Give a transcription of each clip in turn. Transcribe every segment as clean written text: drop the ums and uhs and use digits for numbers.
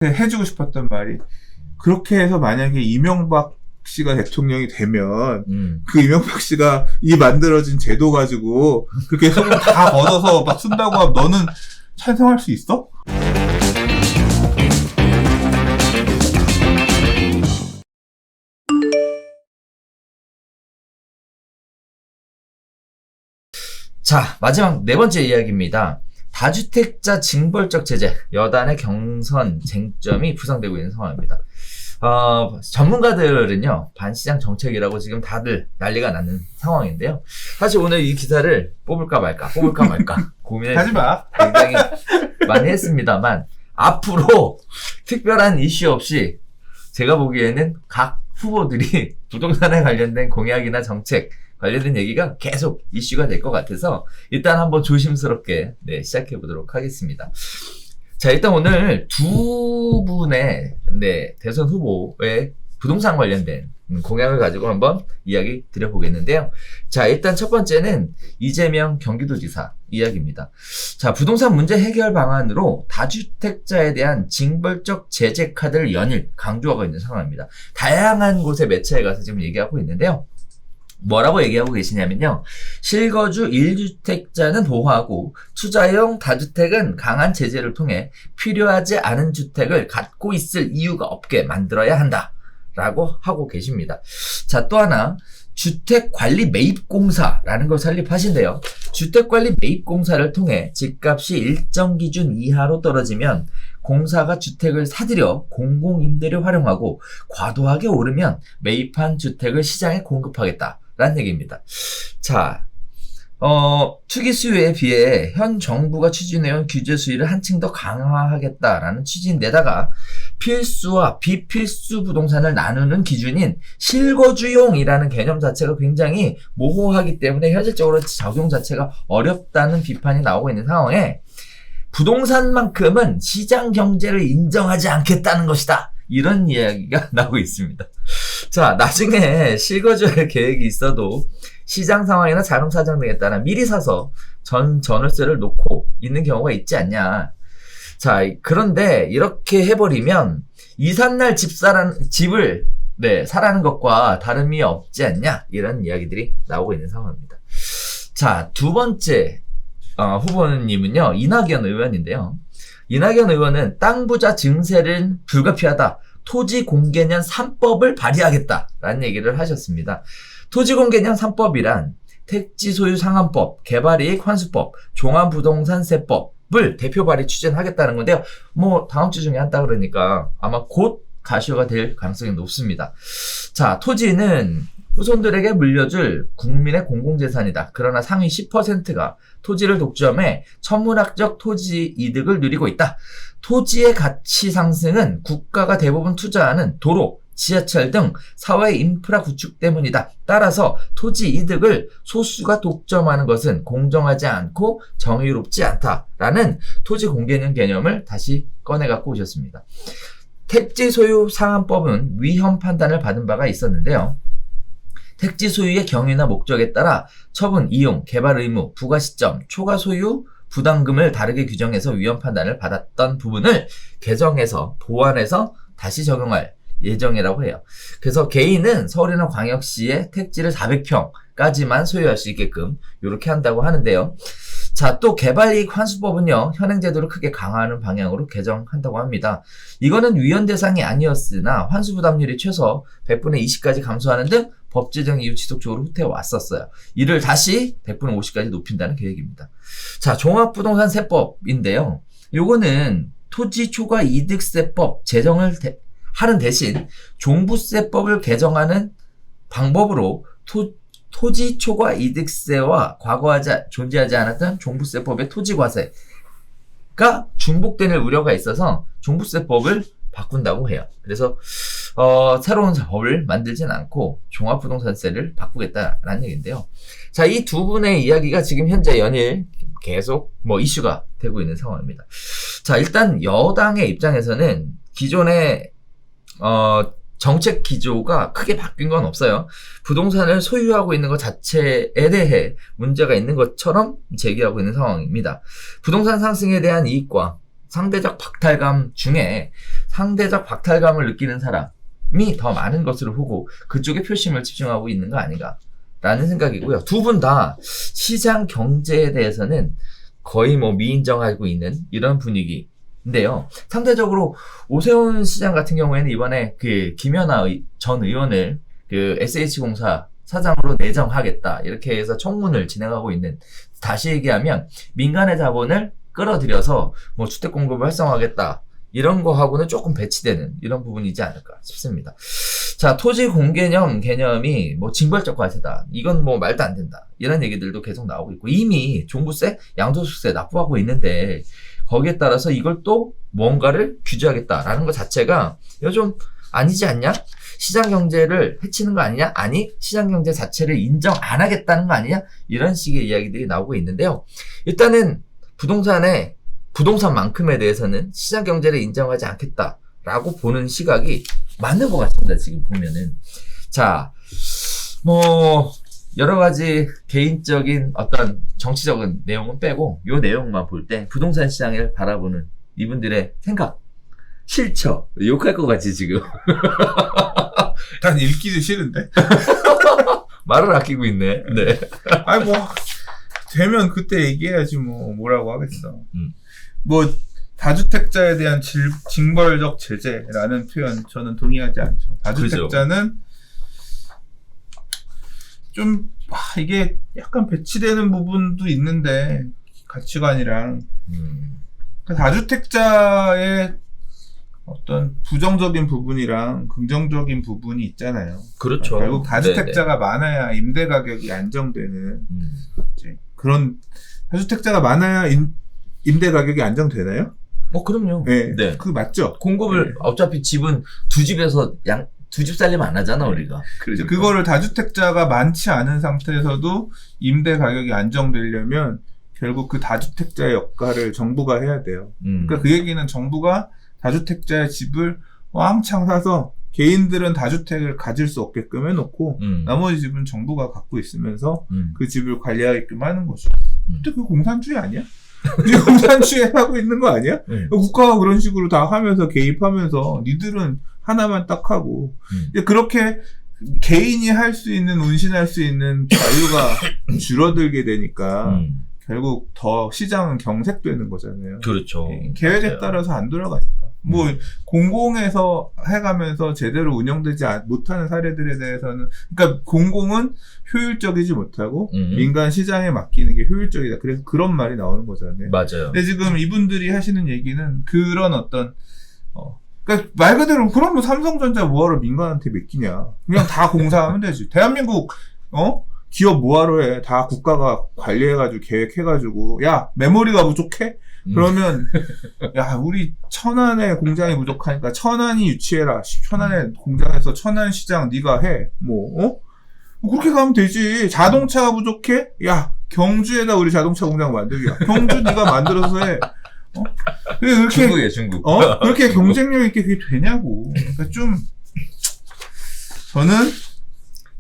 해주고 싶었던 말이, 그렇게 해서 만약에 이명박 씨가 대통령이 되면 그 이명박 씨가 이 만들어진 제도 가지고 그렇게 소금 다 걷어서 막 쓴다고 하면 너는 찬성할 수 있어? 자, 마지막 네 번째 이야기입니다. 다주택자 징벌적 제재, 여단의 경선 쟁점이 부상되고 있는 상황입니다. 전문가들은요, 반시장 정책이라고 지금 다들 난리가 나는 상황인데요. 사실 오늘 이 기사를 뽑을까 말까 고민을 하지 마. 굉장히 많이 했습니다만, 앞으로 특별한 이슈 없이 제가 보기에는 각 후보들이 부동산에 관련된 공약이나 정책 관련된 얘기가 계속 이슈가 될 것 같아서 일단 한번 조심스럽게 시작해 보도록 하겠습니다. 자, 일단 오늘 두 분의 대선 후보의 부동산 관련된 공약을 가지고 한번 이야기 드려보겠는데요. 자, 일단 첫 번째는 이재명 경기도지사 이야기입니다. 자, 부동산 문제 해결 방안으로 다주택자에 대한 징벌적 제재 카드를 연일 강조하고 있는 상황입니다. 다양한 곳에 매체에 가서 지금 얘기하고 있는데요. 뭐라고 얘기하고 계시냐면요. 실거주 1주택자는 보호하고 투자용 다주택은 강한 제재를 통해 필요하지 않은 주택을 갖고 있을 이유가 없게 만들어야 한다. 라고 하고 계십니다. 자, 또 하나 주택관리매입공사라는 걸 설립하신대요. 주택관리매입공사를 통해 집값이 일정 기준 이하로 떨어지면 공사가 주택을 사들여 공공임대를 활용하고 과도하게 오르면 매입한 주택을 시장에 공급하겠다라는 얘기입니다. 자, 투기 수요에 비해 현 정부가 추진해온 규제 수위를 한층 더 강화하겠다라는 취지인데다가 필수와 비필수 부동산을 나누는 기준인 실거주용이라는 개념 자체가 굉장히 모호하기 때문에 현실적으로 적용 자체가 어렵다는 비판이 나오고 있는 상황에 부동산만큼은 시장 경제를 인정하지 않겠다는 것이다. 이런 이야기가 나오고 있습니다. 자, 나중에 실거주할 계획이 있어도 시장 상황이나 자금 사정 등에 따라 미리 사서 전월세를 놓고 있는 경우가 있지 않냐. 자, 그런데 이렇게 해버리면 이삿날 집을 사라는 것과 다름이 없지 않냐. 이런 이야기들이 나오고 있는 상황입니다. 자, 두 번째 후보님은요, 이낙연 의원인데요. 이낙연 의원은 땅 부자 증세는 불가피하다. 토지공개년 3법을 발의하겠다라는 얘기를 하셨습니다. 토지공개년 3법이란 택지소유상한법, 개발이익 환수법, 종합부동산세법을 대표 발의 추진하겠다는 건데요. 다음 주 중에 한다 그러니까 아마 곧 가시화가 될 가능성이 높습니다. 자, 토지는 후손들에게 물려줄 국민의 공공재산이다. 그러나 상위 10%가 토지를 독점해 천문학적 토지 이득을 누리고 있다. 토지의 가치 상승은 국가가 대부분 투자하는 도로, 지하철 등 사회 인프라 구축 때문이다. 따라서 토지 이득을 소수가 독점하는 것은 공정하지 않고 정의롭지 않다라는 토지 공개년 개념을 다시 꺼내 갖고 오셨습니다. 택지 소유 상한법은 위헌 판단을 받은 바가 있었는데요. 택지 소유의 경위나 목적에 따라 처분, 이용, 개발 의무, 부과 시점, 초과 소유, 부담금을 다르게 규정해서 위헌 판단을 받았던 부분을 개정해서 보완해서 다시 적용할 예정이라고 해요. 그래서 개인은 서울이나 광역시의 택지를 400평까지만 소유할 수 있게끔 이렇게 한다고 하는데요. 자, 또 개발이익 환수법은요, 현행제도를 크게 강화하는 방향으로 개정한다고 합니다. 이거는 위헌 대상이 아니었으나 환수 부담률이 최소 100분의 20까지 감소하는 등 법 제정 이후 지속적으로 후퇴해 왔었어요. 이를 다시 100분의 50까지 높인다는 계획입니다. 자, 종합부동산세법인데요. 요거는 토지초과이득세법 제정을 하는 대신 종부세법을 개정하는 방법으로 토지 초과 이득세와 과거 존재하지 않았던 종부세법의 토지과세가 중복될 우려가 있어서 종부세법을 바꾼다고 해요. 그래서 새로운 법을 만들진 않고 종합부동산세를 바꾸겠다라는 얘기인데요. 자, 이 두 분의 이야기가 지금 현재 연일 계속 이슈가 되고 있는 상황입니다. 자, 일단 여당의 입장에서는 기존의 정책 기조가 크게 바뀐 건 없어요. 부동산을 소유하고 있는 것 자체에 대해 문제가 있는 것처럼 제기하고 있는 상황입니다. 부동산 상승에 대한 이익과 상대적 박탈감 중에 상대적 박탈감을 느끼는 사람이 더 많은 것으로 보고 그쪽에 표심을 집중하고 있는 거 아닌가라는 생각이고요. 두 분 다 시장 경제에 대해서는 거의 뭐 미인정하고 있는 이런 분위기인데요. 상대적으로 오세훈 시장 같은 경우에는 이번에 그 김연아 전 의원을 그 SH공사 사장으로 내정하겠다 이렇게 해서 청문을 진행하고 있는, 다시 얘기하면 민간의 자본을 끌어들여서 뭐 주택 공급을 활성화하겠다 이런 거하고는 조금 배치되는 이런 부분이지 않을까 싶습니다. 자, 토지 공개념 개념이 뭐 징벌적 과세다, 이건 뭐 말도 안 된다 이런 얘기들도 계속 나오고 있고, 이미 종부세, 양도소득세 납부하고 있는데 거기에 따라서 이걸 또 뭔가를 규제하겠다라는 것 자체가 요즘 아니지 않냐? 시장 경제를 해치는 거 아니냐? 아니, 시장 경제 자체를 인정 안 하겠다는 거 아니냐? 이런 식의 이야기들이 나오고 있는데요. 일단은 부동산만큼에 대해서는 시장 경제를 인정하지 않겠다라고 보는 시각이 맞는 것 같습니다. 지금 보면은. 자, 뭐 여러 가지 개인적인 어떤 정치적인 내용은 빼고 요 내용만 볼 때 부동산 시장을 바라보는 이분들의 생각, 실처, 욕할 것 같지 지금. 난 읽기도 싫은데. 말을 아끼고 있네. 네. 아니 뭐 되면 그때 얘기해야지 뭐라고 하겠어. 뭐 다주택자에 대한 징벌적 제재라는 표현 저는 동의하지 않죠. 다주택자는 좀 이게 약간 배치되는 부분도 있는데 가치관이랑 다주택자의 어떤 부정적인 부분이랑 긍정적인 부분이 있잖아요. 그렇죠. 결국 다주택자가 많아야 임대 가격이 안정되는 이제 그런, 다주택자가 많아야 임대 가격이 안정되나요? 그럼요. 네. 네. 그거 맞죠? 공급을 네. 어차피 집은 두 집에서 두 집 살림 안 하잖아 우리가. 그러니까. 그거를 다주택자가 많지 않은 상태에서도 임대 가격이 안정되려면 결국 그 다주택자의 역할을 정부가 해야 돼요. 그러니까 그 얘기는 정부가 다주택자의 집을 왕창 사서 개인들은 다주택을 가질 수 없게끔 해놓고 나머지 집은 정부가 갖고 있으면서 그 집을 관리하게끔 하는 거죠. 근데 그게 공산주의 아니야? 그게 공산주의 하고 있는 거 아니야? 국가가 그런 식으로 다 하면서 개입하면서 니들은 하나만 딱 하고 그렇게 개인이 할 수 있는, 운신할 수 있는 자유가 줄어들게 되니까 결국 더 시장은 경색되는 거잖아요. 그렇죠. 계획에 맞아요. 따라서 안 돌아가니까. 뭐 공공에서 해가면서 제대로 운영되지 못하는 사례들에 대해서는, 그러니까 공공은 효율적이지 못하고 민간 시장에 맡기는 게 효율적이다. 그래서 그런 말이 나오는 거잖아요. 맞아요. 근데 지금 이분들이 하시는 얘기는 그런 어떤 그러니까 말 그대로 그럼 뭐 삼성전자 뭐하러 민간한테 맡기냐? 그냥 다 공사하면 되지. 대한민국 기업 뭐하러 해? 다 국가가 관리해가지고 계획해가지고, 야 메모리가 부족해? 그러면 야 우리 천안에 공장이 부족하니까 천안이 유치해라. 천안에 공장에서 천안 시장 네가 해. 그렇게 가면 되지. 자동차가 부족해? 야 경주에다 우리 자동차 공장 만들기야. 경주 네가 만들어서 해. 그렇게 중국이에요, 중국. 그렇게 경쟁력 있게 그게 되냐고. 그러니까 좀 저는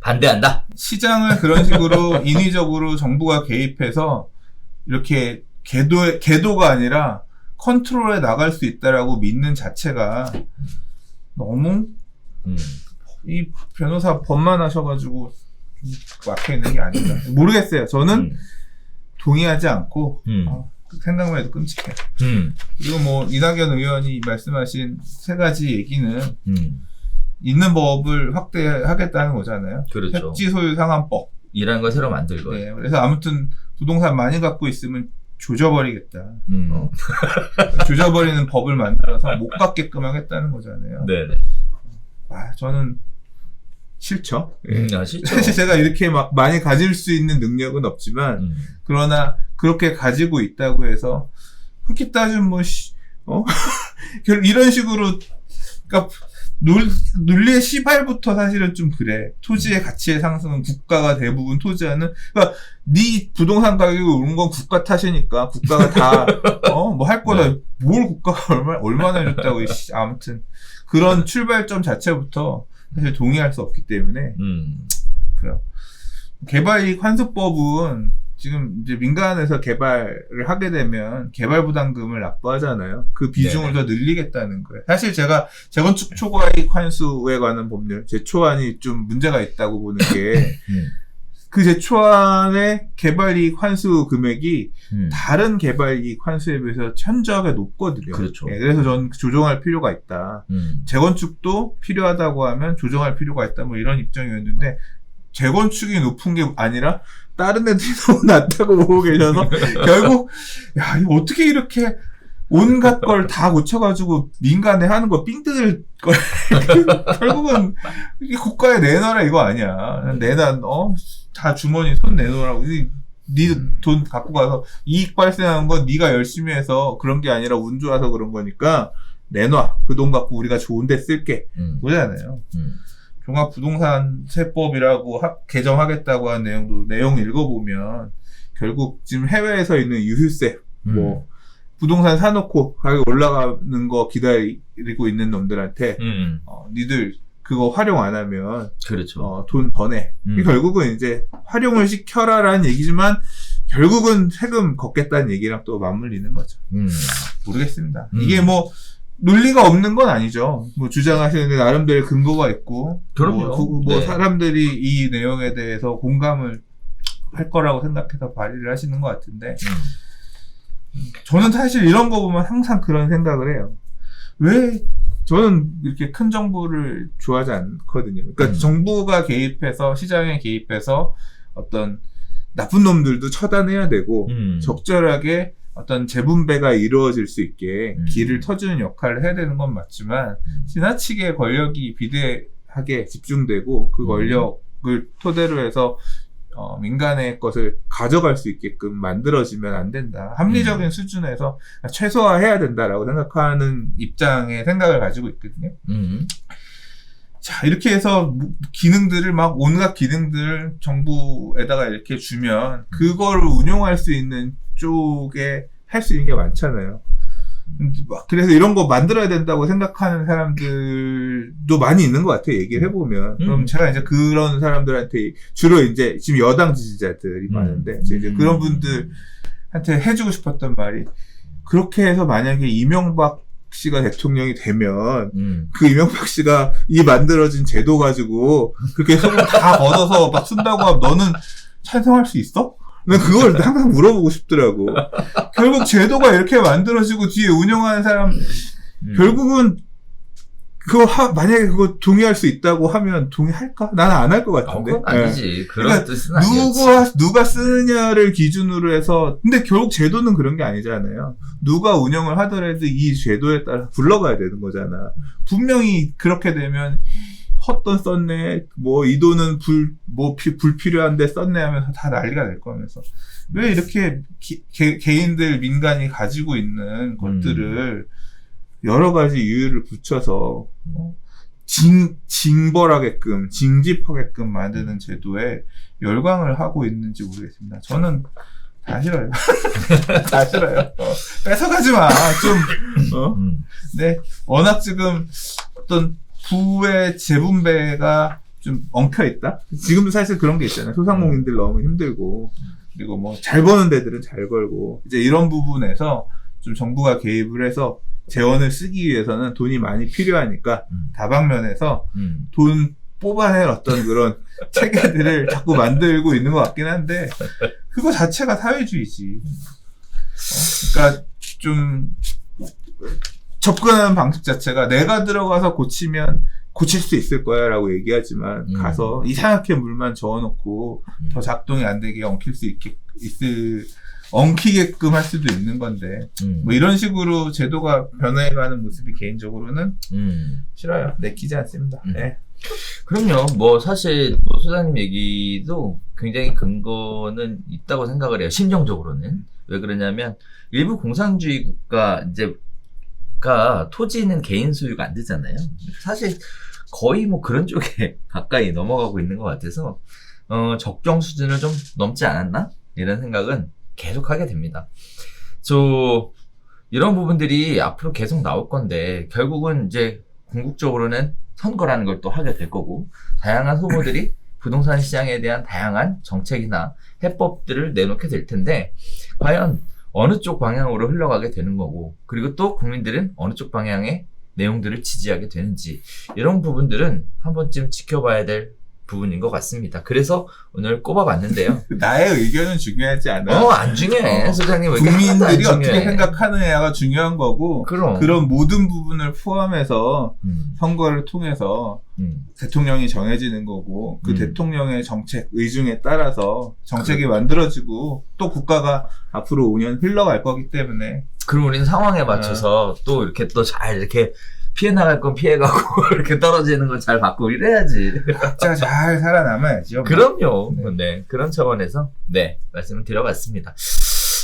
반대한다. 시장을 그런 식으로 인위적으로 정부가 개입해서 이렇게 궤도가 아니라 컨트롤에 나갈 수 있다라고 믿는 자체가 너무 이 변호사 법만 하셔가지고 막혀 있는 게 아닌가. 모르겠어요. 저는 동의하지 않고 생각만 해도 끔찍해요. 그리고 뭐 이낙연 의원이 말씀하신 세 가지 얘기는 있는 법을 확대하겠다는 거잖아요. 그렇죠. 택지 소유 상한법 이라는 걸 새로 만들 거예요. 네, 그래서 아무튼 부동산 많이 갖고 있으면 조져버리겠다. 조져버리는 법을 만들어서 못 갖게끔 하겠다는 거잖아요. 네네. 저는 싫죠. 싫죠. 사실 제가 이렇게 막 많이 가질 수 있는 능력은 없지만, 그러나 그렇게 가지고 있다고 해서 그렇게 따지면 이런 식으로, 그러니까 논리의 시발부터 사실은 좀 그래. 토지의 가치의 상승은 국가가 대부분 토지하는, 그러니까 네 부동산 가격이 오른 건 국가 탓이니까 국가가 다 뭐 할 거다. 네. 뭘 국가가 얼마나 해줬다고. 아무튼 그런 출발점 자체부터 사실 동의할 수 없기 때문에. 그래요. 개발이익 환수법은 지금 이제 민간에서 개발을 하게 되면 개발 부담금을 납부하잖아요. 그 비중을 네네. 더 늘리겠다는 거예요. 사실 제가 재건축 초과이익 환수에 관한 법률, 제초안이 좀 문제가 있다고 보는 게 그 제초안의 개발이익 환수 금액이 다른 개발이익 환수에 비해서 현저하게 높거든요. 그렇죠. 예, 그래서 전 조정할 필요가 있다. 재건축도 필요하다고 하면 조정할 필요가 있다. 뭐 이런 입장이었는데 재건축이 높은 게 아니라 다른 애들이 너무 낮다고 보고 계셔서 결국 야 이거 어떻게 이렇게 온갖 걸 다 고쳐가지고 민간에 하는 거 삥 뜯을 걸 결국은 이게 국가에 내놔라 이거 아니야. 내놔 다 주머니 손 내놓으라고. 네 돈 갖고 가서 이익 발생한 건 네가 열심히 해서 그런 게 아니라 운 좋아서 그런 거니까 내놔. 그 돈 갖고 우리가 좋은 데 쓸게. 그거잖아요. 종합부동산세법이라고 개정하겠다고 한 내용 읽어보면 결국 지금 해외에서 있는 유휴세 뭐 부동산 사놓고 가격 올라가는 거 기다리고 있는 놈들한테 니들 그거 활용 안 하면 그렇죠. 돈 더 내. 결국은 이제 활용을 시켜라라는 얘기지만 결국은 세금 걷겠다는 얘기랑 또 맞물리는 거죠. 모르겠습니다. 이게 뭐 논리가 없는 건 아니죠. 뭐 주장하시는데 나름대로 근거가 있고, 그럼요. 네. 사람들이 이 내용에 대해서 공감을 할 거라고 생각해서 발의를 하시는 것 같은데, 저는 사실 이런 거 보면 항상 그런 생각을 해요. 왜 저는 이렇게 큰 정부를 좋아하지 않거든요. 그러니까 정부가 개입해서 시장에 개입해서 어떤 나쁜 놈들도 처단해야 되고 적절하게 어떤 재분배가 이루어질 수 있게 길을 터주는 역할을 해야 되는 건 맞지만 지나치게 권력이 비대하게 집중되고 그 권력을 토대로 해서 민간의 것을 가져갈 수 있게끔 만들어지면 안 된다. 합리적인 수준에서 최소화해야 된다라고 생각하는 입장의 생각을 가지고 있거든요. 자, 이렇게 해서 기능들을 온갖 기능들 정부에다가 이렇게 주면 그거를 운용할 수 있는 쪽에 할 수 있는 게 많잖아요. 그래서 이런 거 만들어야 된다고 생각하는 사람들도 많이 있는 것 같아요. 얘기를 해보면. 그럼 제가 이제 그런 사람들한테 주로 이제 지금 여당 지지자들이 많은데 이제 그런 분들한테 해주고 싶었던 말이 그렇게 해서 만약에 이명박 씨가 대통령이 되면 그 이명박 씨가 이 만들어진 제도 가지고 그렇게 소금 다 걷어서 막 쓴다고 하면 너는 찬성할 수 있어? 난 그걸 항상 물어보고 싶더라고. 결국 제도가 이렇게 만들어지고 뒤에 운영하는 사람 결국은 그거 만약에 그거 동의할 수 있다고 하면 동의할까? 나는 안 할 것 같은데. 그건 아니지. 네. 그런 그러니까 뜻은 아니지. 누가 쓰느냐를 기준으로 해서 근데 결국 제도는 그런 게 아니잖아요. 누가 운영을 하더라도 이 제도에 따라 굴러가야 되는 거잖아. 분명히 그렇게 되면 헛돈 썼네, 뭐, 이 돈은 불필요한데 썼네 하면서 다 난리가 될 거면서. 왜 이렇게 개인들, 민간이 가지고 있는 것들을 여러 가지 이유를 붙여서, 징벌하게끔, 징집하게끔 만드는 제도에 열광을 하고 있는지 모르겠습니다. 저는 다 싫어요. 다 싫어요. 뺏어가지 마, 좀, 네. 워낙 지금 어떤, 부의 재분배가 좀 엉켜있다? 지금도 사실 그런 게 있잖아요. 소상공인들 너무 힘들고, 그리고 뭐, 잘 버는 데들은 잘 벌고, 이제 이런 부분에서 좀 정부가 개입을 해서 재원을 쓰기 위해서는 돈이 많이 필요하니까, 다방면에서 돈 뽑아낼 어떤 그런 체계들을 자꾸 만들고 있는 것 같긴 한데, 그거 자체가 사회주의지. 그러니까 좀, 접근하는 방식 자체가 내가 들어가서 고치면 고칠 수 있을 거야 라고 얘기하지만 가서 이상하게 물만 저어놓고 더 작동이 안 되게 엉키게끔 할 수도 있는 건데 뭐 이런 식으로 제도가 변해가는 모습이 개인적으로는 싫어요. 내키지 않습니다. 네. 그럼요. 뭐 사실 소장님 얘기도 굉장히 근거는 있다고 생각을 해요. 심정적으로는. 왜 그러냐면 일부 공산주의 국가 토지는 개인 소유가 안 되잖아요. 사실 거의 뭐 그런 쪽에 가까이 넘어가고 있는 것 같아서 적정 수준을 좀 넘지 않았나? 이런 생각은 계속 하게 됩니다. 이런 부분들이 앞으로 계속 나올 건데 결국은 이제 궁극적으로는 선거라는 걸 또 하게 될 거고 다양한 후보들이 부동산 시장에 대한 다양한 정책이나 해법들을 내놓게 될 텐데 과연 어느 쪽 방향으로 흘러가게 되는 거고 그리고 또 국민들은 어느 쪽 방향의 내용들을 지지하게 되는지 이런 부분들은 한 번쯤 지켜봐야 될 부분인 것 같습니다. 그래서 오늘 꼽아봤는데요. 나의 의견은 중요하지 않아. 안 중요해. 소장님 의견 하나도 안 국민들이 어떻게 중요해. 생각하느냐가 중요한 거고 그럼. 그런 모든 부분을 포함해서 선거를 통해서 대통령이 정해지는 거고 그 대통령의 정책 의중에 따라서 정책이 만들어지고 또 국가가 앞으로 5년 흘러갈 거기 때문에 그럼 우리는 상황에 맞춰서 또 이렇게 또 잘 이렇게 피해 나갈 건 피해가고 이렇게 떨어지는 건 잘 받고 이래야지. 각자 잘 살아남아야죠. 그럼요. 네. 그런 차원에서 네 말씀을 드려봤습니다.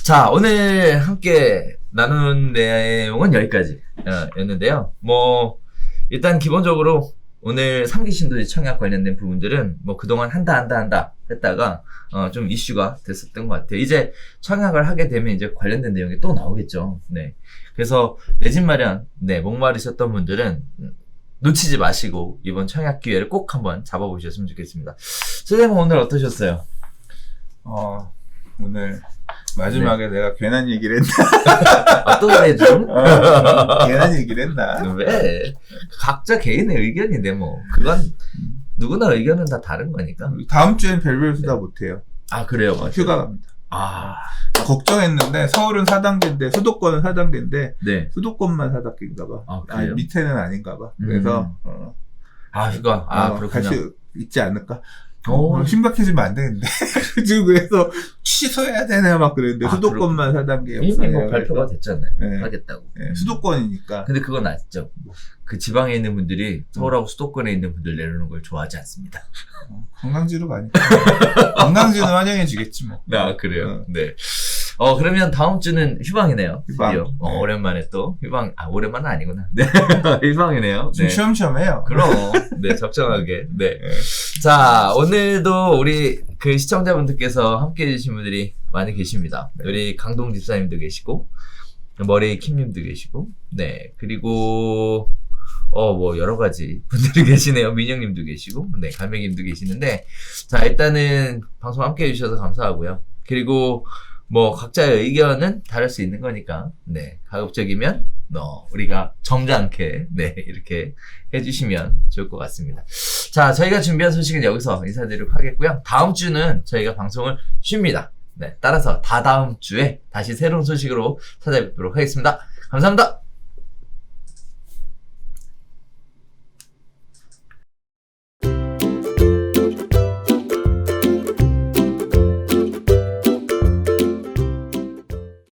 자, 오늘 함께 나눈 내용은 여기까지였는데요. 뭐 일단 기본적으로 오늘 3기 신도시 청약 관련된 부분들은 뭐 그동안 한다 했다가 좀 이슈가 됐었던 것 같아요. 이제 청약을 하게 되면 이제 관련된 내용이 또 나오겠죠. 네. 그래서 내 집 마련, 네, 목마르셨던 분들은 놓치지 마시고 이번 청약 기회를 꼭 한번 잡아보셨으면 좋겠습니다. 선생님 오늘 어떠셨어요? 오늘 마지막에 내가 괜한 얘기를 했나? 또 그래 좀? 괜한 얘기를 했나? 왜? 각자 개인의 의견인데 뭐 그건 누구나 의견은 다 다른 거니까. 다음 주엔 별별 수다 못해요. 아 그래요? 맞아요. 휴가 갑니다. 아 걱정했는데 서울은 4단계인데 수도권은 4단계인데 네. 수도권만 4단계인가 봐. 아, 그래요? 밑에는 아닌가 봐. 그래서 휴가. 갈 그렇군요. 수 있지 않을까? 오. 심각해지면 안 되는데 지금 그래서 취소해야 되나 막 그랬는데 수도권만 4단계 이미 뭐 발표가 됐잖아요. 네. 하겠다고. 수도권이니까. 근데 그건 아시죠? 그 지방에 있는 분들이 서울하고 수도권에 있는 분들 내려오는 걸 좋아하지 않습니다. 관광지로 가니까 관광지는 환영해 주겠지 뭐. 그래요. 네. 그러면 다음 주는 휴방이네요. 휴방. 드디어. 네. 오랜만에 또 휴방. 오랜만은 아니구나. 네. 휴방이네요. 좀 네. 쉬엄쉬엄해요. 그럼. 네, 적정하게. 네. 네. 자, 오늘도 우리 그 시청자분들께서 함께 해주신 분들이 많이 계십니다. 네. 우리 강동 집사님도 계시고, 머리 킴님도 계시고, 네. 그리고, 뭐, 여러 가지 분들이 계시네요. 민영님도 계시고, 네. 갈매기님도 계시는데, 자, 일단은 방송 함께 해주셔서 감사하고요. 그리고, 뭐, 각자의 의견은 다를 수 있는 거니까, 네. 가급적이면, 우리가 점잖게, 네. 이렇게 해주시면 좋을 것 같습니다. 자, 저희가 준비한 소식은 여기서 인사드리도록 하겠고요. 다음 주는 저희가 방송을 쉽니다. 네. 따라서 다다음 주에 다시 새로운 소식으로 찾아뵙도록 하겠습니다. 감사합니다.